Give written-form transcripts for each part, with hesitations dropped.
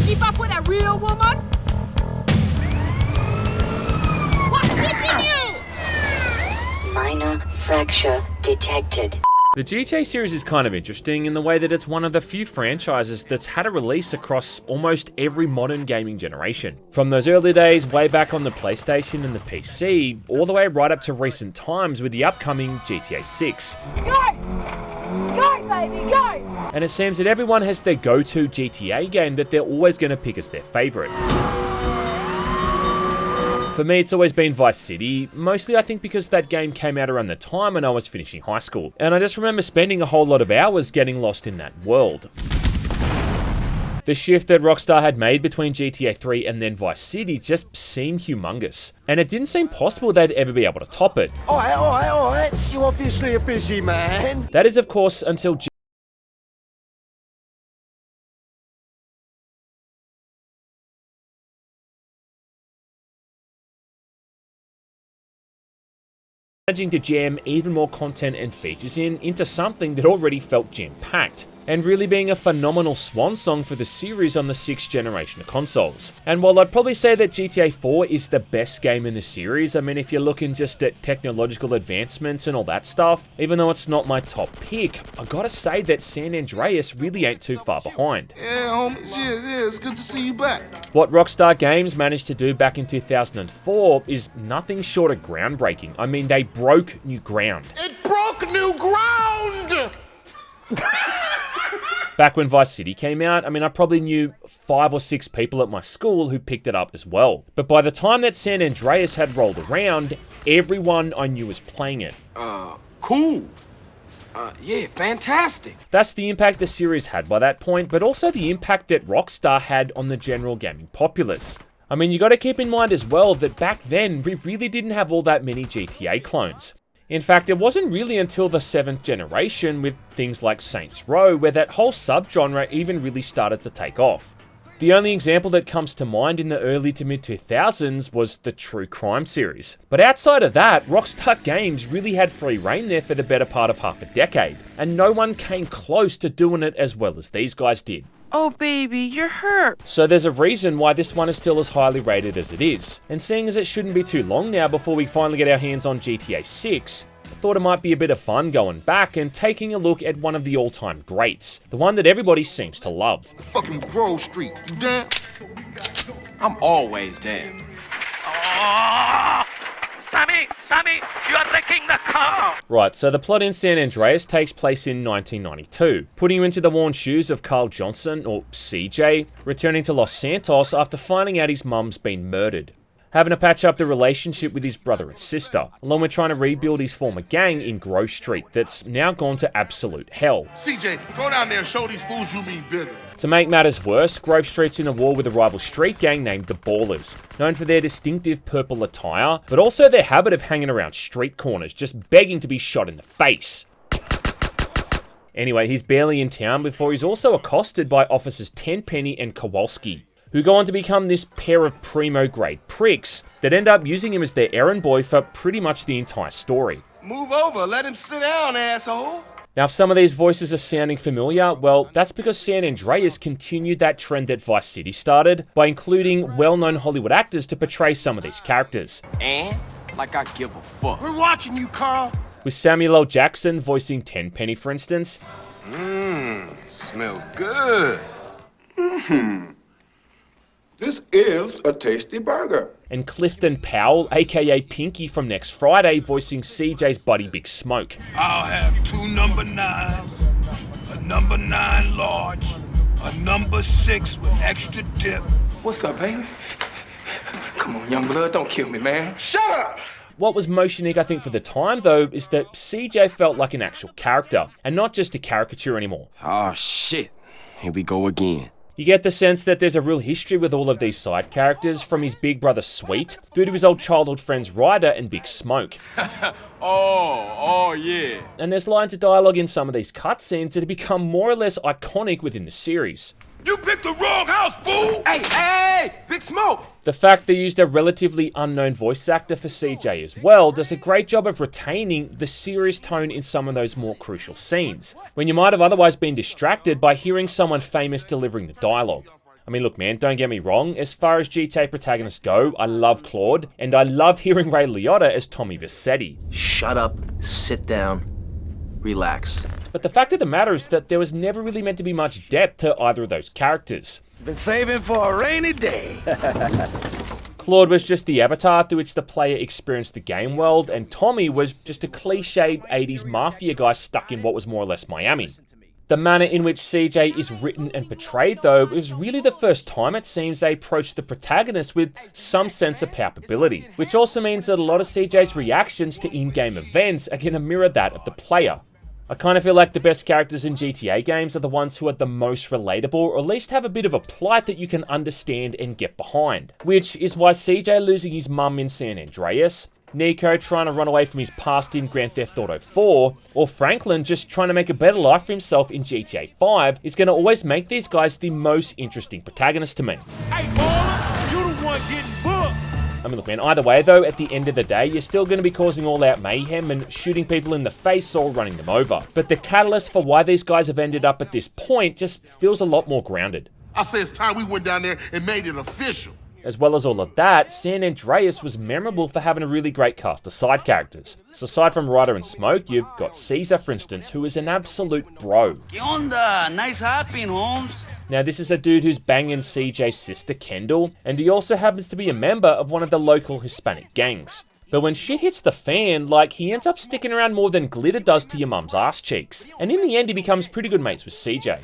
keep up with a real woman? What's keeping you? Minor fracture detected. The GTA series is kind of interesting in the way that it's one of the few franchises that's had a release across almost every modern gaming generation. From those early days way back on the PlayStation and the PC, all the way right up to recent times with the upcoming GTA 6. Go! Go, baby, go! And it seems that everyone has their go-to GTA game that they're always going to pick as their favourite. For me, it's always been Vice City, mostly I think because that game came out around the time when I was finishing high school, and I just remember spending a whole lot of hours getting lost in that world. The shift that Rockstar had made between GTA 3 and then Vice City just seemed humongous, and it didn't seem possible they'd ever be able to top it. Alright, you're obviously a busy man. That is, of course, until managing to jam even more content and features into something that already felt jam-packed, and really being a phenomenal swan song for the series on the 6th generation of consoles. And while I'd probably say that GTA 4 is the best game in the series, I mean if you're looking just at technological advancements and all that stuff, even though it's not my top pick, I gotta say that San Andreas really ain't too far behind. Yeah, homie, yeah, it's good to see you back. What Rockstar Games managed to do back in 2004 is nothing short of groundbreaking. I mean, they broke new ground. It broke new ground! Back when Vice City came out, I mean, I probably knew 5 or 6 people at my school who picked it up as well. But by the time that San Andreas had rolled around, everyone I knew was playing it. Cool. Yeah, fantastic. That's the impact the series had by that point, but also the impact that Rockstar had on the general gaming populace. I mean, you gotta keep in mind as well that back then, we really didn't have all that many GTA clones. In fact, it wasn't really until the 7th generation with things like Saints Row where that whole subgenre even really started to take off. The only example that comes to mind in the early to mid 2000s was the True Crime series. But outside of that, Rockstar Games really had free reign there for the better part of half a decade, and no one came close to doing it as well as these guys did. Oh, baby, you're hurt. So there's a reason why this one is still as highly rated as it is. And seeing as it shouldn't be too long now before we finally get our hands on GTA 6, I thought it might be a bit of fun going back and taking a look at one of the all-time greats, the one that everybody seems to love. Fucking Grove Street, you down? I'm always down. Sammy, you are wrecking the car! Right, so the plot in San Andreas takes place in 1992, putting you into the worn shoes of Carl Johnson, or CJ, returning to Los Santos after finding out his mum's been murdered. Having to patch up the relationship with his brother and sister, along with trying to rebuild his former gang in Grove Street that's now gone to absolute hell. CJ, go down there and show these fools you mean business. To make matters worse, Grove Street's in a war with a rival street gang named the Ballers, known for their distinctive purple attire, but also their habit of hanging around street corners, just begging to be shot in the face. Anyway, he's barely in town before he's also accosted by officers Tenpenny and Kowalski, who go on to become this pair of primo-grade pricks that end up using him as their errand boy for pretty much the entire story. Move over, let him sit down, asshole. Now, if some of these voices are sounding familiar, well, that's because San Andreas continued that trend that Vice City started by including well-known Hollywood actors to portray some of these characters. And like I give a fuck. We're watching you, Carl. With Samuel L. Jackson voicing Tenpenny, for instance. Smells good. This is a tasty burger. And Clifton Powell, aka Pinky from Next Friday, voicing CJ's buddy Big Smoke. I'll have 2 number 9s, a number 9 large, a number 6 with extra dip. What's up, baby? Come on, young blood, don't kill me, man. Shut up! What was most unique, I think, for the time, though, is that CJ felt like an actual character, and not just a caricature anymore. Oh, shit. Here we go again. You get the sense that there's a real history with all of these side characters, from his big brother Sweet, through to his old childhood friends Ryder and Big Smoke. Oh, yeah. And there's lines of dialogue in some of these cutscenes that have become more or less iconic within the series. You picked the wrong house, fool! Hey, Big Smoke! The fact they used a relatively unknown voice actor for CJ as well does a great job of retaining the serious tone in some of those more crucial scenes, when you might have otherwise been distracted by hearing someone famous delivering the dialogue. I mean, look, man, don't get me wrong. As far as GTA protagonists go, I love Claude, and I love hearing Ray Liotta as Tommy Vercetti. Shut up, sit down, relax. But the fact of the matter is that there was never really meant to be much depth to either of those characters. Been saving for a rainy day. Claude was just the avatar through which the player experienced the game world, and Tommy was just a cliched 80s mafia guy stuck in what was more or less Miami. The manner in which CJ is written and portrayed, though, is really the first time it seems they approached the protagonist with some sense of palpability, which also means that a lot of CJ's reactions to in-game events are going to mirror that of the player. I kind of feel like the best characters in GTA games are the ones who are the most relatable, or at least have a bit of a plight that you can understand and get behind. Which is why CJ losing his mum in San Andreas, Nico trying to run away from his past in Grand Theft Auto 4, or Franklin just trying to make a better life for himself in GTA 5 is going to always make these guys the most interesting protagonists to me. Hey, baller, you the one getting booked. I mean, look, man, either way, though, at the end of the day, you're still going to be causing all-out mayhem and shooting people in the face or running them over. But the catalyst for why these guys have ended up at this point just feels a lot more grounded. I say it's time we went down there and made it official. As well as all of that, San Andreas was memorable for having a really great cast of side characters. So aside from Ryder and Smoke, you've got Caesar, for instance, who is an absolute bro. ¿Qué onda? Nice hopping, Holmes. Now, this is a dude who's banging CJ's sister, Kendall, and he also happens to be a member of one of the local Hispanic gangs. But when shit hits the fan, like, he ends up sticking around more than glitter does to your mum's ass cheeks. And in the end, he becomes pretty good mates with CJ.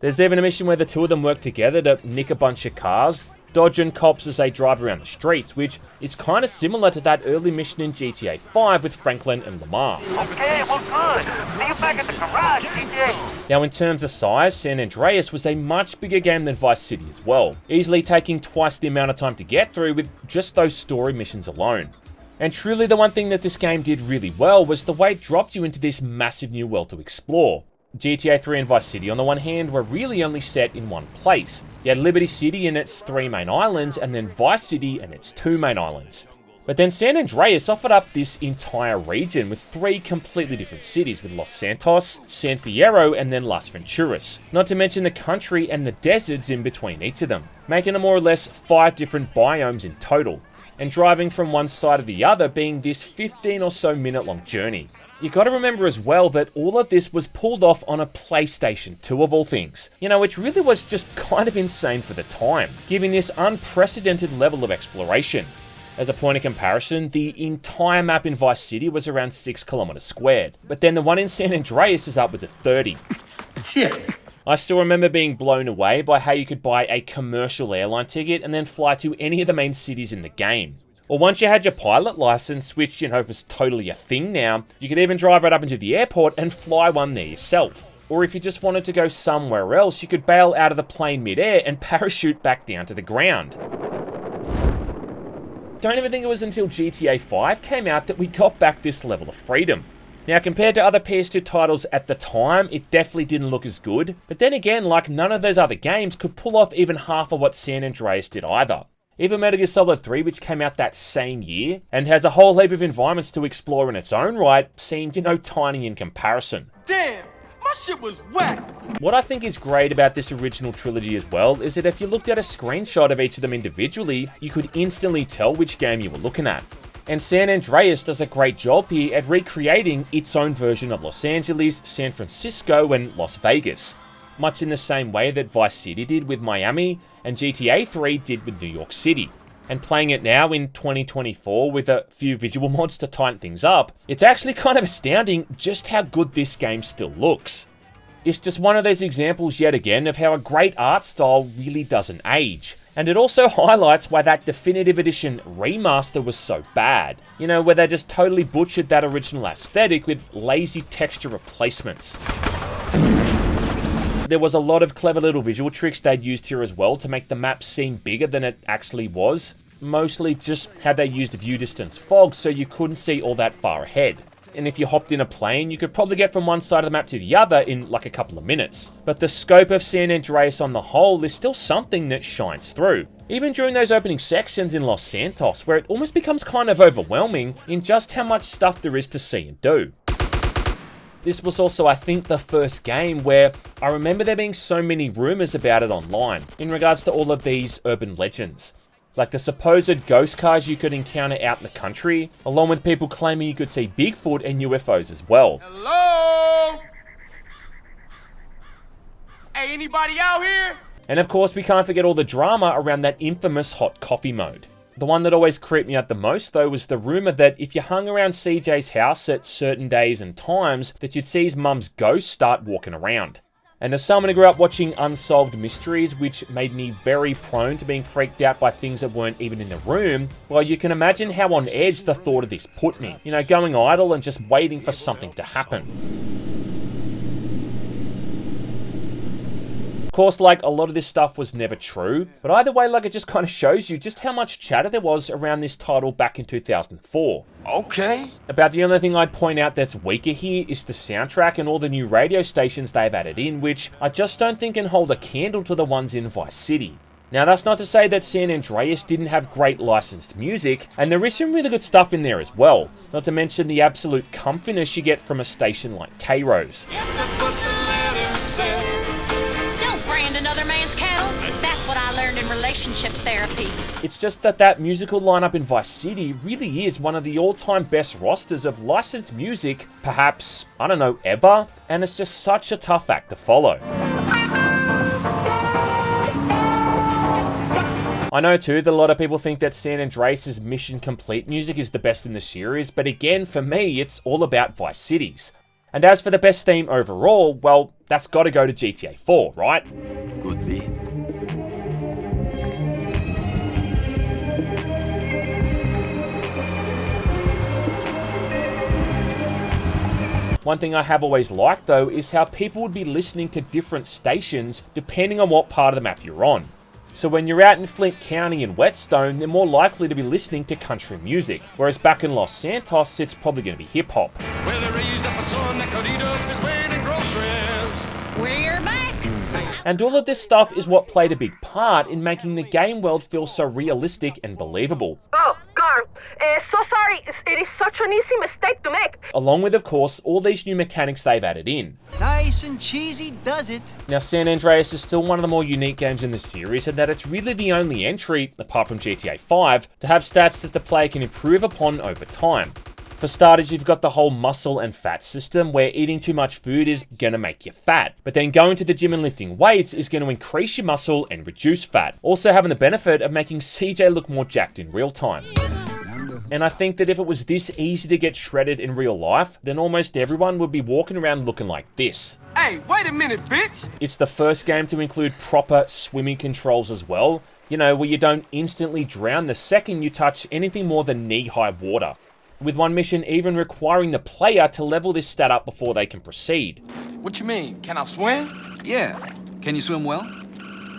There's even a mission where the two of them work together to nick a bunch of cars, dodging cops as they drive around the streets, which is kind of similar to that early mission in GTA 5 with Franklin and Lamar. Okay, well, good. See you back at the garage, DJ. Now, in terms of size, San Andreas was a much bigger game than Vice City as well, easily taking twice the amount of time to get through with just those story missions alone. And truly the one thing that this game did really well was the way it dropped you into this massive new world to explore. GTA 3 and Vice City, on the one hand, were really only set in one place. You had Liberty City and its 3 main islands, and then Vice City and its 2 main islands. But then San Andreas offered up this entire region with 3 completely different cities, with Los Santos, San Fierro, and then Las Venturas. Not to mention the country and the deserts in between each of them, making it more or less 5 different biomes in total. And driving from one side to the other being this 15 or so minute long journey. You gotta remember as well that all of this was pulled off on a PlayStation 2 of all things. You know, which really was just kind of insane for the time, giving this unprecedented level of exploration. As a point of comparison, the entire map in Vice City was around 6 kilometers squared, but then the one in San Andreas is upwards of 30. Shit. I still remember being blown away by how you could buy a commercial airline ticket and then fly to any of the main cities in the game. Or once you had your pilot license, which, you know, was totally a thing now, you could even drive right up into the airport and fly one there yourself. Or if you just wanted to go somewhere else, you could bail out of the plane mid-air and parachute back down to the ground. Don't even think it was until GTA 5 came out that we got back this level of freedom. Now, compared to other PS2 titles at the time, it definitely didn't look as good, but then again, like, none of those other games could pull off even half of what San Andreas did either. Even Metal Gear Solid 3, which came out that same year, and has a whole heap of environments to explore in its own right, seemed, you know, tiny in comparison. Damn, my shit was whack. What I think is great about this original trilogy as well is that if you looked at a screenshot of each of them individually, you could instantly tell which game you were looking at. And San Andreas does a great job here at recreating its own version of Los Angeles, San Francisco, and Las Vegas. Much in the same way that Vice City did with Miami, and GTA 3 did with New York City. And playing it now in 2024 with a few visual mods to tighten things up, it's actually kind of astounding just how good this game still looks. It's just one of those examples yet again of how a great art style really doesn't age. And it also highlights why that Definitive Edition remaster was so bad. You know, where they just totally butchered that original aesthetic with lazy texture replacements. There was a lot of clever little visual tricks they'd used here as well to make the map seem bigger than it actually was. Mostly just how they used view distance fog so you couldn't see all that far ahead. And if you hopped in a plane, you could probably get from one side of the map to the other in like a couple of minutes. But the scope of San Andreas on the whole is still something that shines through. Even during those opening sections in Los Santos, where it almost becomes kind of overwhelming in just how much stuff there is to see and do. This was also, I think, the first game where I remember there being so many rumors about it online in regards to all of these urban legends. Like the supposed ghost cars you could encounter out in the country, along with people claiming you could see Bigfoot and UFOs as well. Hello? Hey, anybody out here? And of course, we can't forget all the drama around that infamous hot coffee mode. The one that always creeped me out the most, though, was the rumor that if you hung around CJ's house at certain days and times, that you'd see his mum's ghost start walking around. And as someone who grew up watching unsolved mysteries, which made me very prone to being freaked out by things that weren't even in the room, well, you can imagine how on edge the thought of this put me. You know, going idle and just waiting for something to happen. Of course, like, a lot of this stuff was never true, but either way, like, it just kind of shows you just how much chatter there was around this title back in 2004. Okay. About the only thing I'd point out that's weaker here is the soundtrack and all the new radio stations they've added in, which I just don't think can hold a candle to the ones in Vice City. Now, that's not to say that San Andreas didn't have great licensed music, and there is some really good stuff in there as well, not to mention the absolute comfiness you get from a station like K-Rose. Another man's cattle? That's what I learned in relationship therapy. It's just that musical lineup in Vice City really is one of the all-time best rosters of licensed music, perhaps, I don't know, ever, and it's just such a tough act to follow. I know too that a lot of people think that San Andreas' Mission Complete music is the best in the series, but again, for me, it's all about Vice Cities. And as for the best theme overall, well, that's got to go to GTA 4, right? Could be. One thing I have always liked, though, is how people would be listening to different stations depending on what part of the map you're on. So when you're out in Flint County and Whetstone, they're more likely to be listening to country music, whereas back in Los Santos, it's probably going to be hip-hop. Well, they raised up a son that could eat up his weight in groceries. We're back. And all of this stuff is what played a big part in making the game world feel so realistic and believable. Oh, Carl, so sorry, it is such an easy mistake to make. Along with, of course, all these new mechanics they've added in. Nice and cheesy, does it? Now, San Andreas is still one of the more unique games in the series, in that it's really the only entry, apart from GTA 5, to have stats that the player can improve upon over time. For starters, you've got the whole muscle and fat system, where eating too much food is going to make you fat. But then going to the gym and lifting weights is going to increase your muscle and reduce fat. Also having the benefit of making CJ look more jacked in real time. And I think that if it was this easy to get shredded in real life, then almost everyone would be walking around looking like this. Hey, wait a minute, bitch! It's the first game to include proper swimming controls as well. You know, where you don't instantly drown the second you touch anything more than knee-high water. With one mission even requiring the player to level this stat up before they can proceed. What you mean? Can I swim? Yeah. Can you swim well?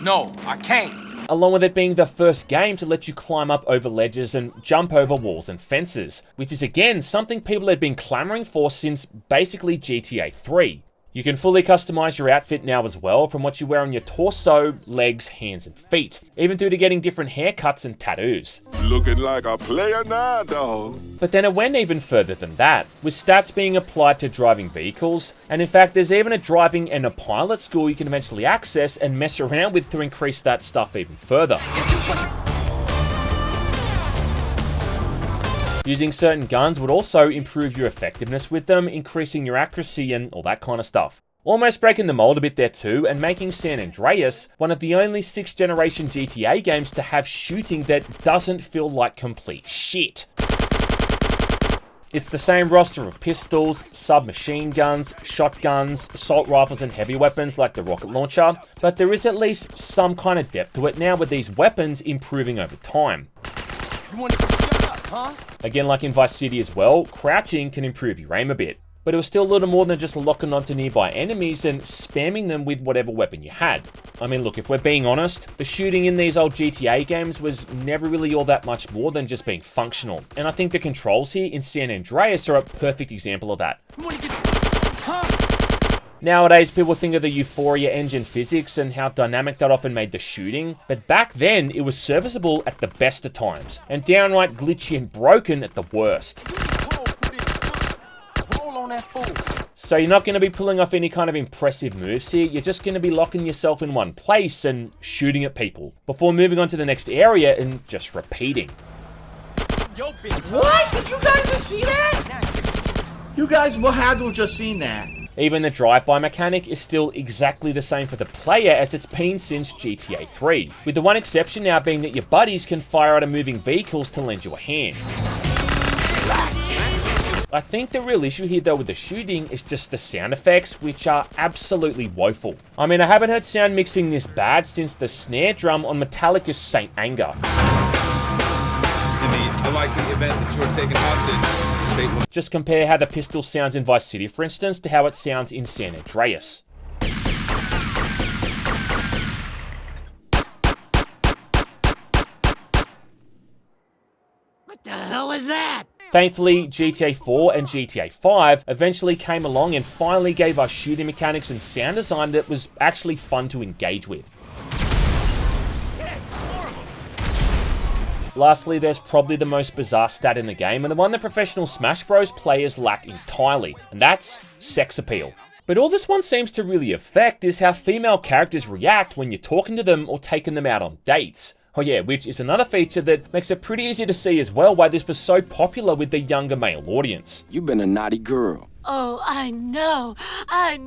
No, I can't. Along with it being the first game to let you climb up over ledges and jump over walls and fences, which is again something people had been clamoring for since basically GTA 3. You can fully customize your outfit now as well, from what you wear on your torso, legs, hands and feet, even through to getting different haircuts and tattoos. Looking like a player now, dog. But then it went even further than that, with stats being applied to driving vehicles, and in fact there's even a driving and a pilot school you can eventually access and mess around with to increase that stuff even further. Using certain guns would also improve your effectiveness with them, increasing your accuracy and all that kind of stuff. Almost breaking the mold a bit there too, and making San Andreas one of the only 6th generation GTA games to have shooting that doesn't feel like complete shit. It's the same roster of pistols, submachine guns, shotguns, assault rifles and heavy weapons like the rocket launcher, but there is at least some kind of depth to it now, with these weapons improving over time. Again, like in Vice City as well, crouching can improve your aim a bit, but it was still a little more than just locking onto nearby enemies and spamming them with whatever weapon you had. I mean, look, if we're being honest, the shooting in these old GTA games was never really all that much more than just being functional, and I think the controls here in San Andreas are a perfect example of that. Nowadays, people think of the Euphoria engine physics and how dynamic that often made the shooting, but back then, it was serviceable at the best of times, and downright glitchy and broken at the worst. So you're not going to be pulling off any kind of impressive moves here, you're just going to be locking yourself in one place and shooting at people, before moving on to the next area and just repeating. What? Did you guys just see that? You guys will have to have just seen that. Even the drive-by mechanic is still exactly the same for the player as it's been since GTA 3, with the one exception now being that your buddies can fire at moving vehicles to lend you a hand. I think the real issue here though with the shooting is just the sound effects, which are absolutely woeful. I mean, I haven't heard sound mixing this bad since the snare drum on Metallica's Saint Anger. In the unlikely event that you're taken hostage, the state will... Just compare how the pistol sounds in Vice City, for instance, to how it sounds in San Andreas. What the hell was that? Thankfully, GTA 4 and GTA 5 eventually came along and finally gave us shooting mechanics and sound design that was actually fun to engage with. Lastly, there's probably the most bizarre stat in the game, and the one that professional Smash Bros players lack entirely, and that's sex appeal. But all this one seems to really affect is how female characters react when you're talking to them or taking them out on dates. Oh yeah, which is another feature that makes it pretty easy to see as well why this was so popular with the younger male audience. You've been a naughty girl. Oh, I know. I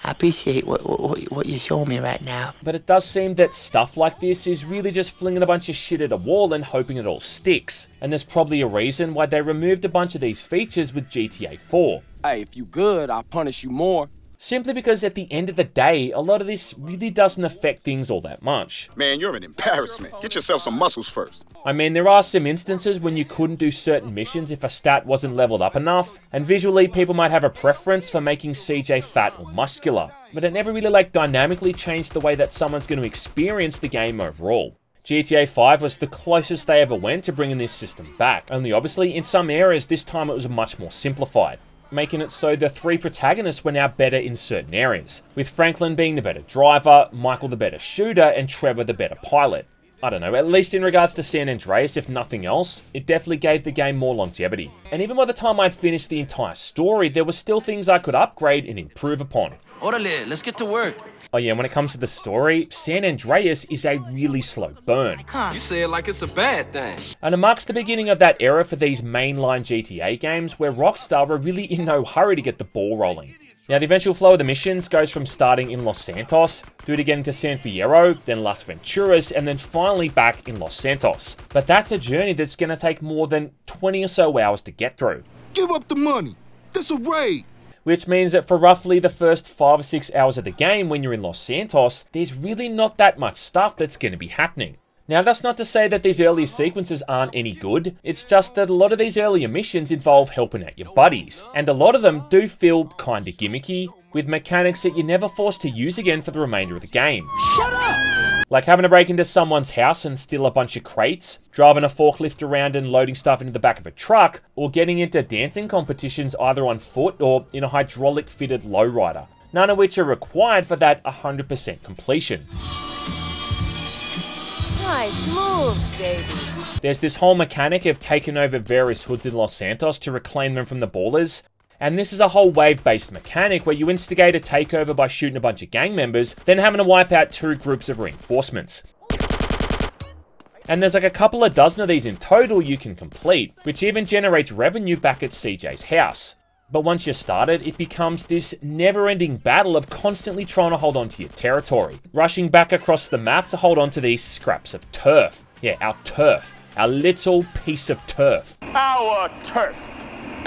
appreciate what you're showing me right now. But it does seem that stuff like this is really just flinging a bunch of shit at a wall and hoping it all sticks. And there's probably a reason why they removed a bunch of these features with GTA 4. Hey, if you good, I'll punish you more. Simply because at the end of the day, a lot of this really doesn't affect things all that much. Man, you're an embarrassment. Get yourself some muscles first. I mean, there are some instances when you couldn't do certain missions if a stat wasn't leveled up enough, and visually people might have a preference for making CJ fat or muscular, but it never really dynamically changed the way that someone's going to experience the game overall. GTA 5 was the closest they ever went to bringing this system back, only obviously in some areas this time it was much more simplified, making it so the three protagonists were now better in certain areas, with Franklin being the better driver, Michael the better shooter, and Trevor the better pilot. I don't know, at least in regards to San Andreas, if nothing else, it definitely gave the game more longevity. And even by the time I'd finished the entire story, there were still things I could upgrade and improve upon. Orale, let's get to work. Oh yeah, when it comes to the story, San Andreas is a really slow burn. You say it like it's a bad thing. And it marks the beginning of that era for these mainline GTA games where Rockstar were really in no hurry to get the ball rolling. Now the eventual flow of the missions goes from starting in Los Santos, through to getting to San Fierro, then Las Venturas, and then finally back in Los Santos. But that's a journey that's going to take more than 20 or so hours to get through. Give up the money. This a raid. Which means that for roughly the first 5 or 6 hours of the game when you're in Los Santos, there's really not that much stuff that's going to be happening. Now that's not to say that these earlier sequences aren't any good, it's just that a lot of these earlier missions involve helping out your buddies, and a lot of them do feel kinda gimmicky, with mechanics that you're never forced to use again for the remainder of the game. Shut up! Like having to break into someone's house and steal a bunch of crates, driving a forklift around and loading stuff into the back of a truck, or getting into dancing competitions either on foot or in a hydraulic fitted lowrider, none of which are required for that 100% completion. Nice move, baby. There's this whole mechanic of taking over various hoods in Los Santos to reclaim them from the ballers, and this is a whole wave-based mechanic where you instigate a takeover by shooting a bunch of gang members, then having to wipe out 2 groups of reinforcements. And there's like a couple of dozen of these in total you can complete, which even generates revenue back at CJ's house. But once you're started, it becomes this never-ending battle of constantly trying to hold on to your territory, rushing back across the map to hold on to these scraps of turf. Yeah, our turf. Our little piece of turf. Our turf.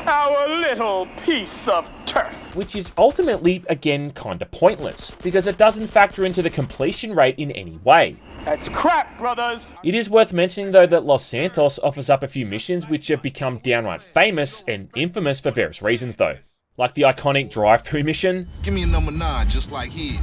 Our little piece of turf. Which is ultimately, again, kinda pointless, because it doesn't factor into the completion rate in any way. That's crap, brothers. It is worth mentioning though that Los Santos offers up a few missions which have become downright famous and infamous for various reasons though. Like the iconic drive-through mission. Give me a number 9 just like his.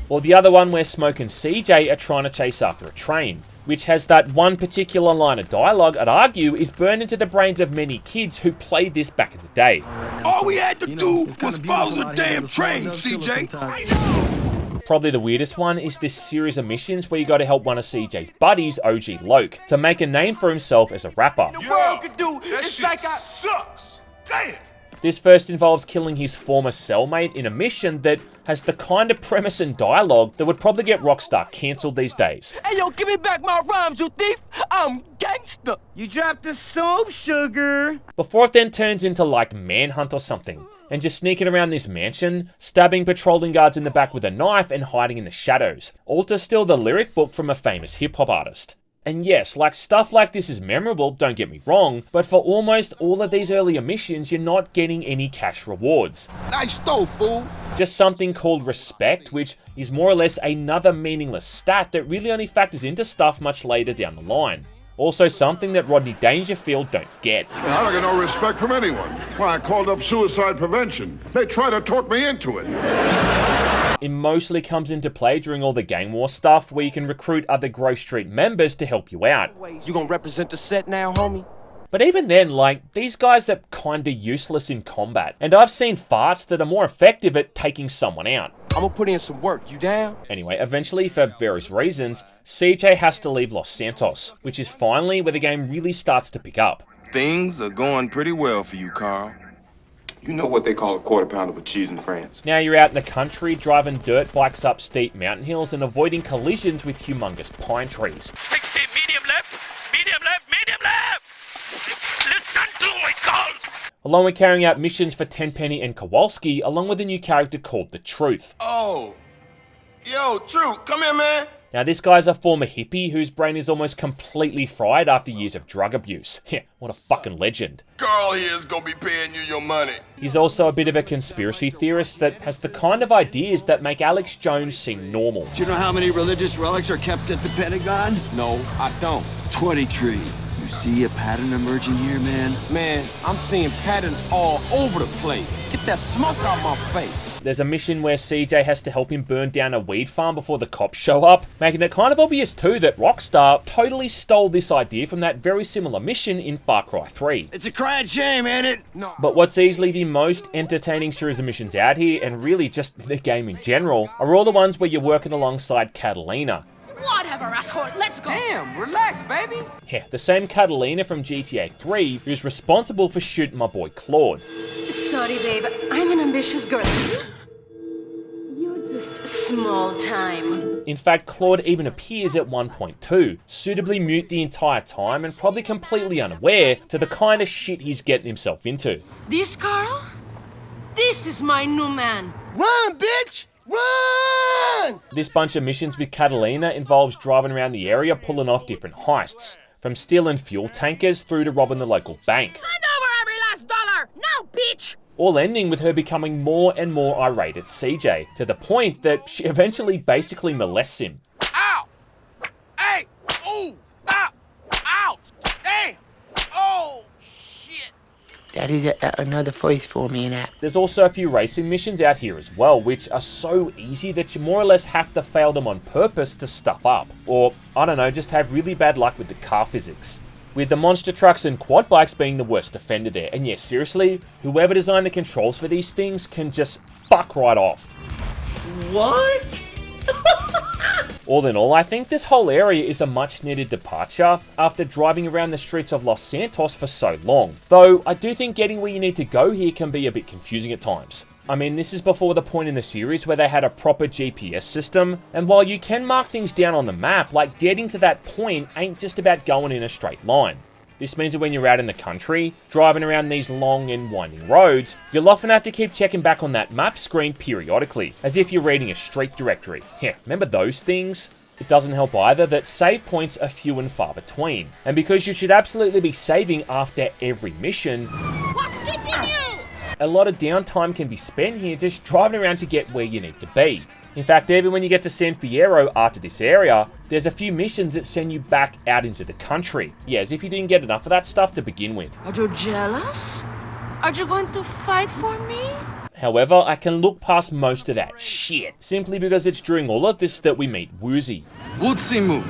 Or the other one where Smoke and CJ are trying to chase after a train, which has that one particular line of dialogue I'd argue is burned into the brains of many kids who played this back in the day. All we had to do was follow the damn train, CJ. Probably the weirdest one is this series of missions where you got to help one of CJ's buddies, OG Loke, to make a name for himself as a rapper. The world could do. It's like sucks. Damn. This first involves killing his former cellmate in a mission that has the kind of premise and dialogue that would probably get Rockstar cancelled these days. Hey, yo, give me back my rhymes, you thief! I'm gangster! You dropped the soap, sugar! Before it then turns into like Manhunt or something, and just sneaking around this mansion, stabbing patrolling guards in the back with a knife and hiding in the shadows, all to steal the lyric book from a famous hip-hop artist. And yes, like stuff like this is memorable, don't get me wrong, but for almost all of these earlier missions, you're not getting any cash rewards. Nice throw, fool! Just something called respect, which is more or less another meaningless stat that really only factors into stuff much later down the line. Also something that Rodney Dangerfield don't get. I don't get no respect from anyone. Why, I called up suicide prevention. They tried to talk me into it. It mostly comes into play during all the gang war stuff where you can recruit other Grove Street members to help you out. You gonna represent the set now, homie? But even then, like, these guys are kinda useless in combat, and I've seen farts that are more effective at taking someone out. I'm gonna put in some work, you down? Anyway, eventually, for various reasons, CJ has to leave Los Santos, which is finally where the game really starts to pick up. Things are going pretty well for you, Carl. You know what they call a quarter pounder with cheese in France. Now you're out in the country, driving dirt bikes up steep mountain hills and avoiding collisions with humongous pine trees. 60, medium left, medium left, medium left! Listen to my calls! Along with carrying out missions for Tenpenny and Kowalski, along with a new character called The Truth. Oh, yo, Truth, come here, man. Now this guy's a former hippie whose brain is almost completely fried after years of drug abuse. Yeah, what a fucking legend. Carl here is gonna be paying you your money. He's also a bit of a conspiracy theorist that has the kind of ideas that make Alex Jones seem normal. Do you know how many religious relics are kept at the Pentagon? No, I don't. 23. You see a pattern emerging here, man? Man, I'm seeing patterns all over the place. Get that smoke out my face. There's a mission where CJ has to help him burn down a weed farm before the cops show up, making it kind of obvious too that Rockstar totally stole this idea from that very similar mission in Far Cry 3. It's a crying shame, ain't it? No. But what's easily the most entertaining series of missions out here, and really just the game in general, are all the ones where you're working alongside Catalina. Whatever, asshole, let's go. Damn, relax, baby. Yeah, the same Catalina from GTA 3 who's responsible for shooting my boy Claude. Sorry, babe. I'm an ambitious girl. You're just small time. In fact, Claude even appears at one point too, suitably mute the entire time and probably completely unaware to the kind of shit he's getting himself into. This Carl? This is my new man. Run, bitch! Run! This bunch of missions with Catalina involves driving around the area pulling off different heists, from stealing fuel tankers through to robbing the local bank. Hand over every last dollar! Now, bitch! All ending with her becoming more and more irate at CJ, to the point that she eventually basically molests him. Ow! Hey! Ooh! Ow! Ow! Damn! Oh! Shit! That is another voice for me in that. There's also a few racing missions out here as well, which are so easy that you more or less have to fail them on purpose to stuff up. Or, I don't know, just have really bad luck with the car physics. With the monster trucks and quad bikes being the worst offender there. And yeah, seriously, whoever designed the controls for these things can just fuck right off. What? All in all, I think this whole area is a much needed departure after driving around the streets of Los Santos for so long. Though, I do think getting where you need to go here can be a bit confusing at times. I mean, this is before the point in the series where they had a proper GPS system, and while you can mark things down on the map, like getting to that point ain't just about going in a straight line. This means that when you're out in the country, driving around these long and winding roads, you'll often have to keep checking back on that map screen periodically, as if you're reading a street directory. Yeah, remember those things? It doesn't help either that save points are few and far between, and because you should absolutely be saving after every mission, What's keeping you? a lot of downtime can be spent here just driving around to get where you need to be. In fact, even when you get to San Fierro after this area, there's a few missions that send you back out into the country. Yeah, as if you didn't get enough of that stuff to begin with. Are you jealous? Are you going to fight for me? However, I can look past most of that shit, simply because it's during all of this that we meet Woozie. Woozie,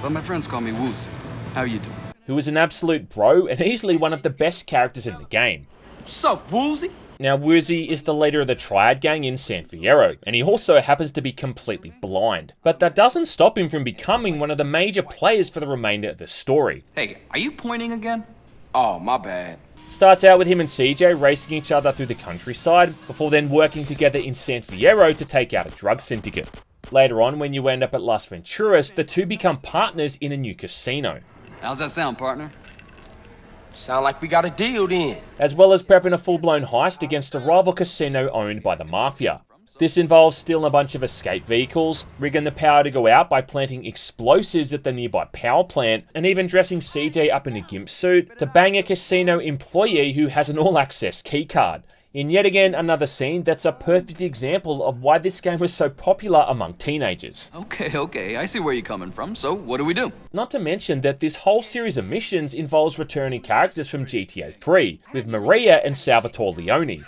but my friends call me Woozie. How you doing? Who is an absolute bro and easily one of the best characters in the game. What's up, Woozie? Now, Woozie is the leader of the Triad gang in San Fierro, and he also happens to be completely blind. But that doesn't stop him from becoming one of the major players for the remainder of the story. Hey, are you pointing again? Oh, my bad. Starts out with him and CJ racing each other through the countryside, before then working together in San Fierro to take out a drug syndicate. Later on, when you end up at Las Venturas, the two become partners in a new casino. How's that sound, partner? Sound like we got a deal then. As well as prepping a full-blown heist against a rival casino owned by the Mafia. This involves stealing a bunch of escape vehicles, rigging the power to go out by planting explosives at the nearby power plant, and even dressing CJ up in a gimp suit to bang a casino employee who has an all-access keycard. In yet again another scene that's a perfect example of why this game was so popular among teenagers. Okay, I see where you're coming from, so what do we do? Not to mention that this whole series of missions involves returning characters from GTA 3, with Maria and Salvatore Leone.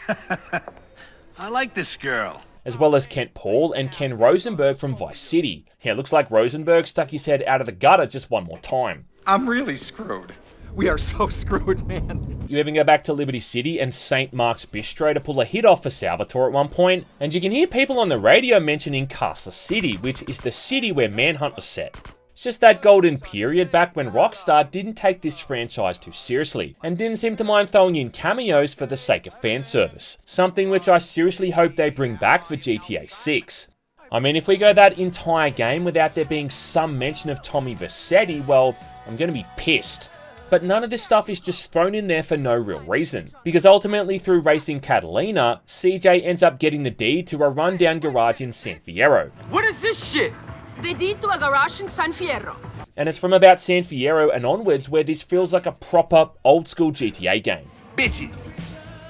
I like this girl. As well as Kent Paul and Ken Rosenberg from Vice City. Yeah, it looks like Rosenberg stuck his head out of the gutter just one more time. I'm really screwed. We are so screwed, man. You even go back to Liberty City and St. Mark's Bistro to pull a hit off for Salvatore at one point, and you can hear people on the radio mentioning Casa City, which is the city where Manhunt was set. It's just that golden period back when Rockstar didn't take this franchise too seriously, and didn't seem to mind throwing in cameos for the sake of fan service. Something which I seriously hope they bring back for GTA 6. I mean, if we go that entire game without there being some mention of Tommy Vercetti, well, I'm gonna be pissed. But none of this stuff is just thrown in there for no real reason, because ultimately through racing Catalina, CJ ends up getting the deed to a rundown garage in San Fierro. What is this shit? The deed to a garage in San Fierro. And it's from about San Fierro and onwards where this feels like a proper old school GTA game. Bitches,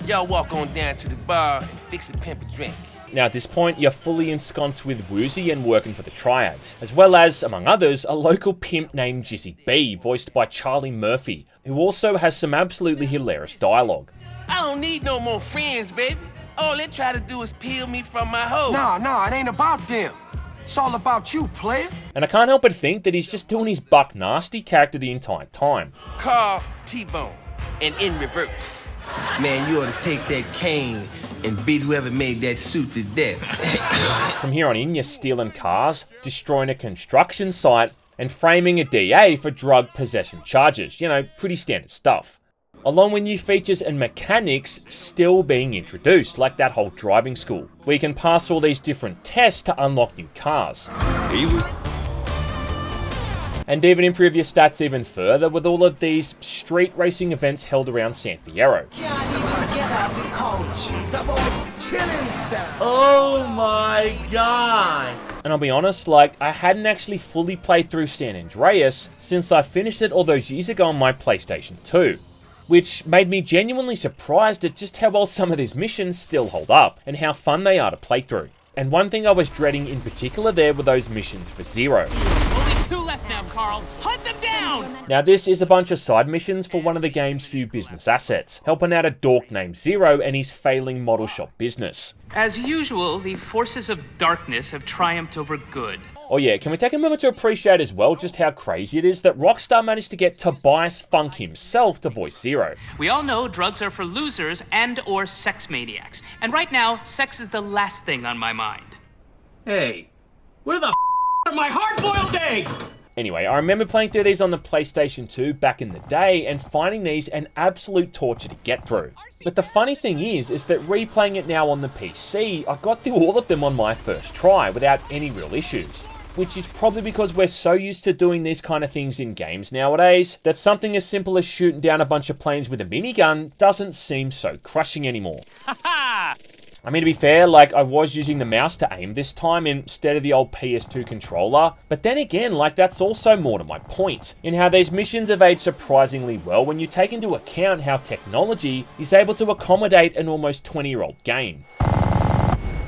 y'all walk on down to the bar and fix a pimp a drink. Now at this point, you're fully ensconced with Woozie and working for the Triads, as well as, among others, a local pimp named Jizzy B, voiced by Charlie Murphy, who also has some absolutely hilarious dialogue. I don't need no more friends, baby. All they try to do is peel me from my hoe. Nah, it ain't about them. It's all about you, player. And I can't help but think that he's just doing his Buck Nasty character the entire time. Carl T-Bone, and in reverse. Man, you ought to take that cane and beat whoever made that suit to death. From here on in, you're stealing cars, destroying a construction site, and framing a DA for drug possession charges. You know, pretty standard stuff. Along with new features and mechanics still being introduced, like that whole driving school, where you can pass all these different tests to unlock new cars. And even improve your stats even further with all of these street racing events held around San Fierro. Oh my god! And I'll be honest, like, I hadn't actually fully played through San Andreas since I finished it all those years ago on my PlayStation 2. Which made me genuinely surprised at just how well some of these missions still hold up, and how fun they are to play through. And one thing I was dreading in particular there were those missions for Zero. Only 2 left now, Carl. Hunt them down! Now this is a bunch of side missions for one of the game's few business assets, helping out a dork named Zero and his failing model shop business. As usual, the forces of darkness have triumphed over good. Oh yeah, can we take a moment to appreciate as well just how crazy it is that Rockstar managed to get Tobias Funk himself to voice Zero. We all know drugs are for losers and or sex maniacs. And right now, sex is the last thing on my mind. Hey, where the are my hard-boiled eggs? Anyway, I remember playing through these on the PlayStation 2 back in the day and finding these an absolute torture to get through. But the funny thing is that replaying it now on the PC, I got through all of them on my first try without any real issues. Which is probably because we're so used to doing these kind of things in games nowadays, that something as simple as shooting down a bunch of planes with a minigun doesn't seem so crushing anymore. I mean, to be fair, like, I was using the mouse to aim this time instead of the old PS2 controller, but then again, like, that's also more to my point, in how these missions evade surprisingly well when you take into account how technology is able to accommodate an almost 20-year-old game.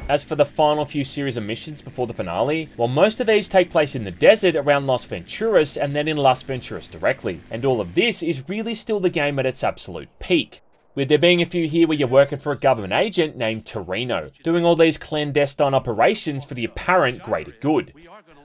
As for the final few series of missions before the finale, well, most of these take place in the desert around Las Venturas and then in Las Venturas directly, and all of this is really still the game at its absolute peak. With there being a few here where you're working for a government agent named Torino, doing all these clandestine operations for the apparent greater good.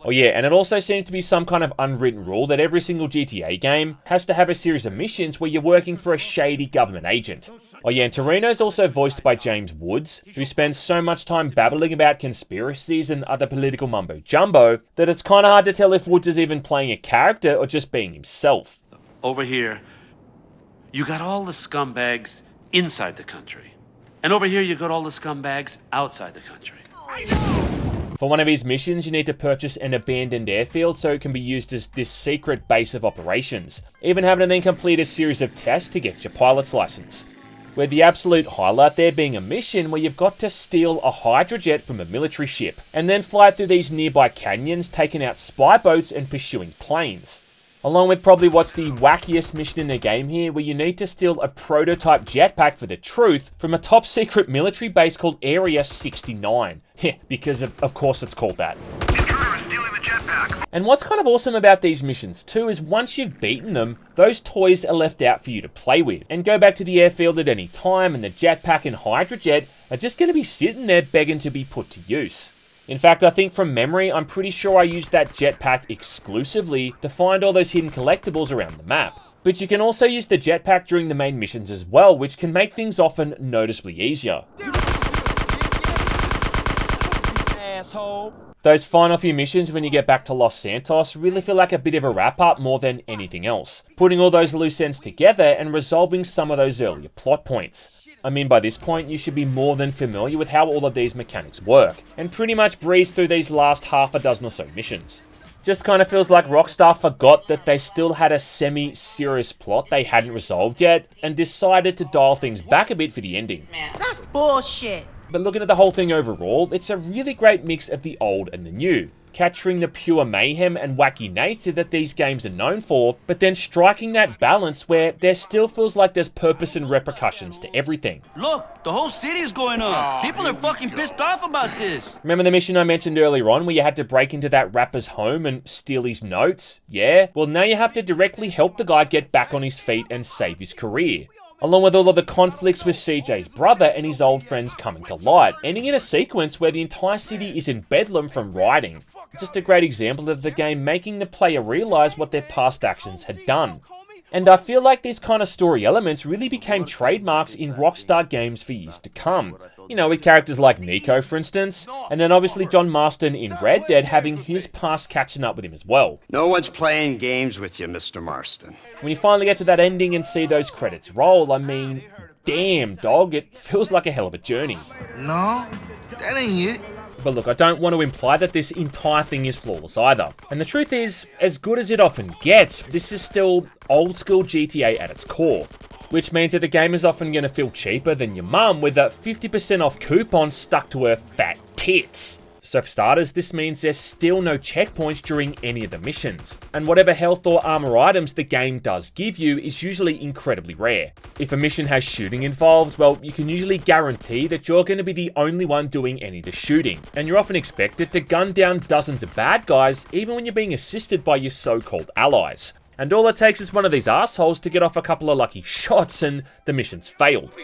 Oh yeah, and it also seems to be some kind of unwritten rule that every single GTA game has to have a series of missions where you're working for a shady government agent. Oh yeah, and Torino's also voiced by James Woods, who spends so much time babbling about conspiracies and other political mumbo-jumbo that it's kind of hard to tell if Woods is even playing a character or just being himself. Over here. you got all the scumbags inside the country. And over here, you got all the scumbags outside the country. For one of his missions, you need to purchase an abandoned airfield so it can be used as this secret base of operations, even having to then complete a series of tests to get your pilot's license. With the absolute highlight there being a mission where you've got to steal a hydrojet from a military ship, and then fly through these nearby canyons, taking out spy boats and pursuing planes. Along with probably what's the wackiest mission in the game here, where you need to steal a prototype jetpack for the truth from a top secret military base called Area 69. Yeah, because of course it's called that. And what's kind of awesome about these missions too is once you've beaten them, those toys are left out for you to play with, and go back to the airfield at any time, and the jetpack and hydrojet are just going to be sitting there begging to be put to use. In fact, I think from memory, I'm pretty sure I used that jetpack exclusively to find all those hidden collectibles around the map. But you can also use the jetpack during the main missions as well, which can make things often noticeably easier. Asshole. Those final few missions when you get back to Los Santos really feel like a bit of a wrap-up more than anything else, putting all those loose ends together and resolving some of those earlier plot points. I mean, by this point, you should be more than familiar with how all of these mechanics work, and pretty much breeze through these last half a dozen or so missions. Just kind of feels like Rockstar forgot that they still had a semi-serious plot they hadn't resolved yet, and decided to dial things back a bit for the ending. That's bullshit. But looking at the whole thing overall, it's a really great mix of the old and the new, capturing the pure mayhem and wacky nature that these games are known for, but then striking that balance where there still feels like there's purpose and repercussions to everything. Look, the whole city's going up. People are fucking pissed off about this. Remember the mission I mentioned earlier on where you had to break into that rapper's home and steal his notes? Yeah? Well, now you have to directly help the guy get back on his feet and save his career, along with all of the conflicts with CJ's brother and his old friends coming to light, ending in a sequence where the entire city is in bedlam from rioting. Just a great example of the game making the player realise what their past actions had done. And I feel like these kind of story elements really became trademarks in Rockstar games for years to come. You know, with characters like Nico, for instance, and then obviously John Marston in Red Dead having his past catching up with him as well. No one's playing games with you, Mr. Marston. When you finally get to that ending and see those credits roll, I mean, damn dog, it feels like a hell of a journey. No, that ain't it. But look, I don't want to imply that this entire thing is flawless either. And the truth is, as good as it often gets, this is still old school GTA at its core. Which means that the game is often going to feel cheaper than your mum with a 50% off coupon stuck to her fat tits. So for starters, this means there's still no checkpoints during any of the missions, and whatever health or armor items the game does give you is usually incredibly rare. If a mission has shooting involved, well, you can usually guarantee that you're going to be the only one doing any of the shooting, and you're often expected to gun down dozens of bad guys even when you're being assisted by your so-called allies. And all it takes is one of these assholes to get off a couple of lucky shots and the mission's failed.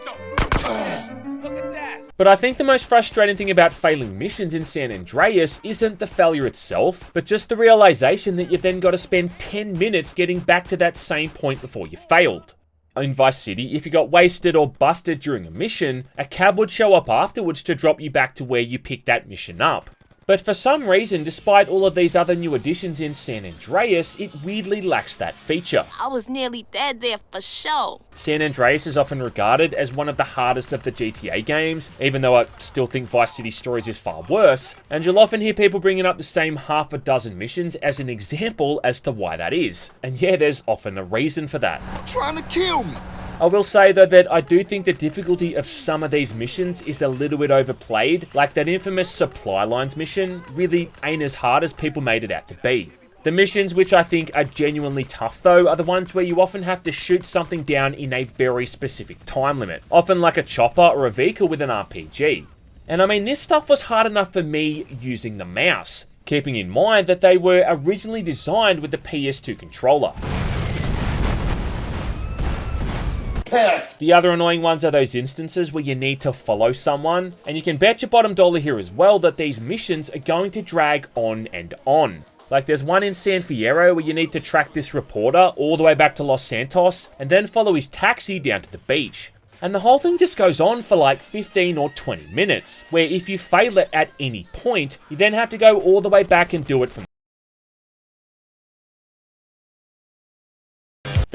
But I think the most frustrating thing about failing missions in San Andreas isn't the failure itself, but just the realization that you've then got to spend 10 minutes getting back to that same point before you failed. In Vice City, if you got wasted or busted during a mission, a cab would show up afterwards to drop you back to where you picked that mission up. But for some reason, despite all of these other new additions in San Andreas, it weirdly lacks that feature. I was nearly dead there for sure. San Andreas is often regarded as one of the hardest of the GTA games, even though I still think Vice City Stories is far worse, and you'll often hear people bringing up the same half a dozen missions as an example as to why that is. And yeah, there's often a reason for that. Trying to kill me. I will say though that I do think the difficulty of some of these missions is a little bit overplayed, like that infamous supply lines mission really ain't as hard as people made it out to be. The missions which I think are genuinely tough though are the ones where you often have to shoot something down in a very specific time limit, often like a chopper or a vehicle with an RPG. And I mean, this stuff was hard enough for me using the mouse, keeping in mind that they were originally designed with the PS2 controller. The other annoying ones are those instances where you need to follow someone, and you can bet your bottom dollar here as well that these missions are going to drag on and on. Like there's one in San Fierro where you need to track this reporter all the way back to Los Santos and then follow his taxi down to the beach. And the whole thing just goes on for like 15 or 20 minutes, where if you fail it at any point, you then have to go all the way back and do it from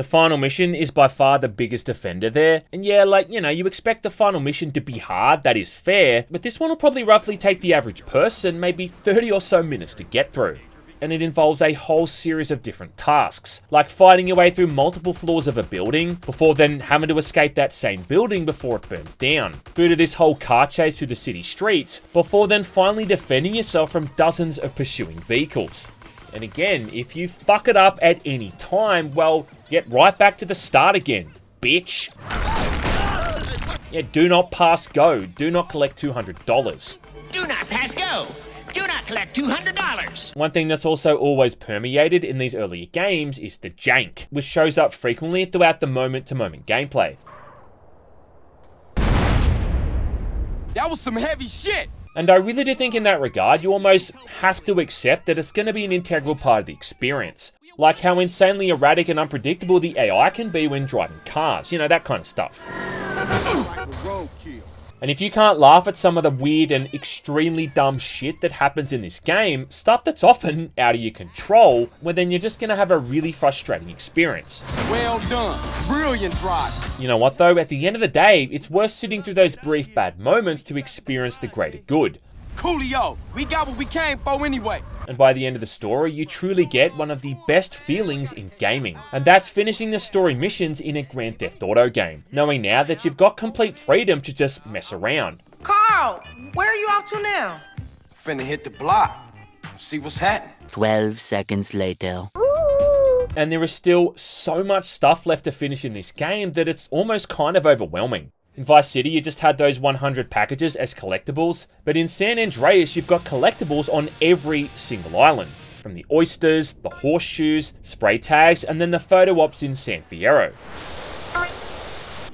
The final mission is by far the biggest offender there, and yeah, like, you know, you expect the final mission to be hard, that is fair, but this one will probably roughly take the average person maybe 30 or so minutes to get through. And it involves a whole series of different tasks, like fighting your way through multiple floors of a building, before then having to escape that same building before it burns down, through to this whole car chase through the city streets, before then finally defending yourself from dozens of pursuing vehicles. And again, if you fuck it up at any time, well, get right back to the start again, bitch. Yeah, do not pass go. Do not collect $200. Do not pass go. Do not collect $200. One thing that's also always permeated in these earlier games is the jank, which shows up frequently throughout the moment-to-moment gameplay. That was some heavy shit. And I really do think in that regard, you almost have to accept that it's going to be an integral part of the experience. Like how insanely erratic and unpredictable the AI can be when driving cars, you know, that kind of stuff. And if you can't laugh at some of the weird and extremely dumb shit that happens in this game, stuff that's often out of your control, well then you're just going to have a really frustrating experience. Well done. Brilliant drive. You know what though, at the end of the day, it's worth sitting through those brief bad moments to experience the greater good. Coolio, we got what we came for anyway. And by the end of the story, you truly get one of the best feelings in gaming. And that's finishing the story missions in a Grand Theft Auto game, knowing now that you've got complete freedom to just mess around. Carl, where are you off to now? Finna hit the block. See what's happening. 12 seconds later. And there is still so much stuff left to finish in this game that it's almost kind of overwhelming. In Vice City, you just had those 100 packages as collectibles, but in San Andreas, you've got collectibles on every single island. From the oysters, the horseshoes, spray tags, and then the photo ops in San Fierro.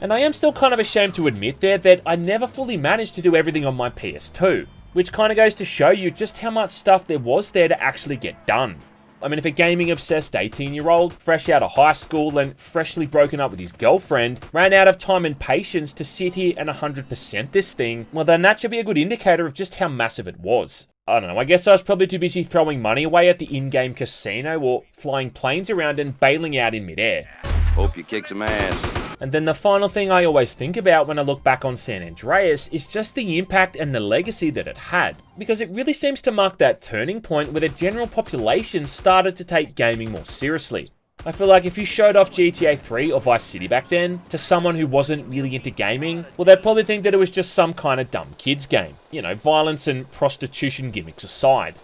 And I am still kind of ashamed to admit there that I never fully managed to do everything on my PS2, which kind of goes to show you just how much stuff there was there to actually get done. I mean, if a gaming-obsessed 18-year-old, fresh out of high school and freshly broken up with his girlfriend, ran out of time and patience to sit here and 100% this thing, well then that should be a good indicator of just how massive it was. I don't know, I guess I was probably too busy throwing money away at the in-game casino or flying planes around and bailing out in midair. Hope you kick some ass. And then the final thing I always think about when I look back on San Andreas is just the impact and the legacy that it had, because it really seems to mark that turning point where the general population started to take gaming more seriously. I feel like if you showed off GTA 3 or Vice City back then to someone who wasn't really into gaming, well they'd probably think that it was just some kind of dumb kids game, you know, violence and prostitution gimmicks aside.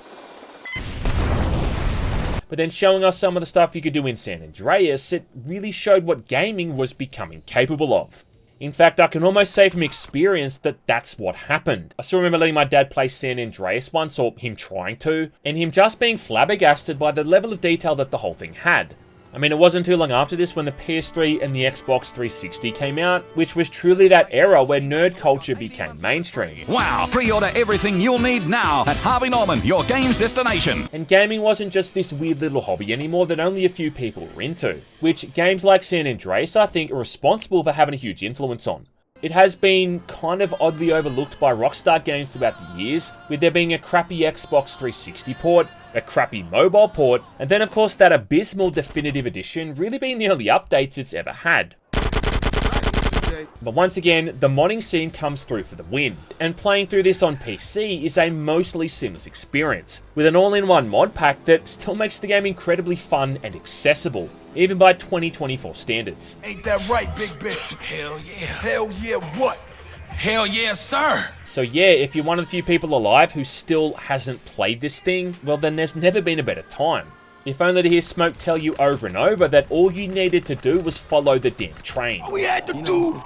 But then showing us some of the stuff you could do in San Andreas, it really showed what gaming was becoming capable of. In fact, I can almost say from experience that that's what happened. I still remember letting my dad play San Andreas once, or him trying to, and him just being flabbergasted by the level of detail that the whole thing had. I mean, it wasn't too long after this when the PS3 and the Xbox 360 came out, which was truly that era where nerd culture became mainstream. Wow, pre-order everything you'll need now at Harvey Norman, your games destination. And gaming wasn't just this weird little hobby anymore that only a few people were into, which games like San Andreas I think are responsible for having a huge influence on. It has been kind of oddly overlooked by Rockstar Games throughout the years, with there being a crappy Xbox 360 port, a crappy mobile port, and then of course that abysmal Definitive Edition really being the only updates it's ever had. But once again, the modding scene comes through for the win, and playing through this on PC is a mostly seamless experience, with an all-in-one mod pack that still makes the game incredibly fun and accessible, even by 2024 standards. Ain't that right, Big Ben? Hell yeah. Hell yeah what? Hell yeah, sir. So yeah, if you're one of the few people alive who still hasn't played this thing, well then there's never been a better time. If only to hear Smoke tell you over and over that all you needed to do was follow the damn train. All we had to do was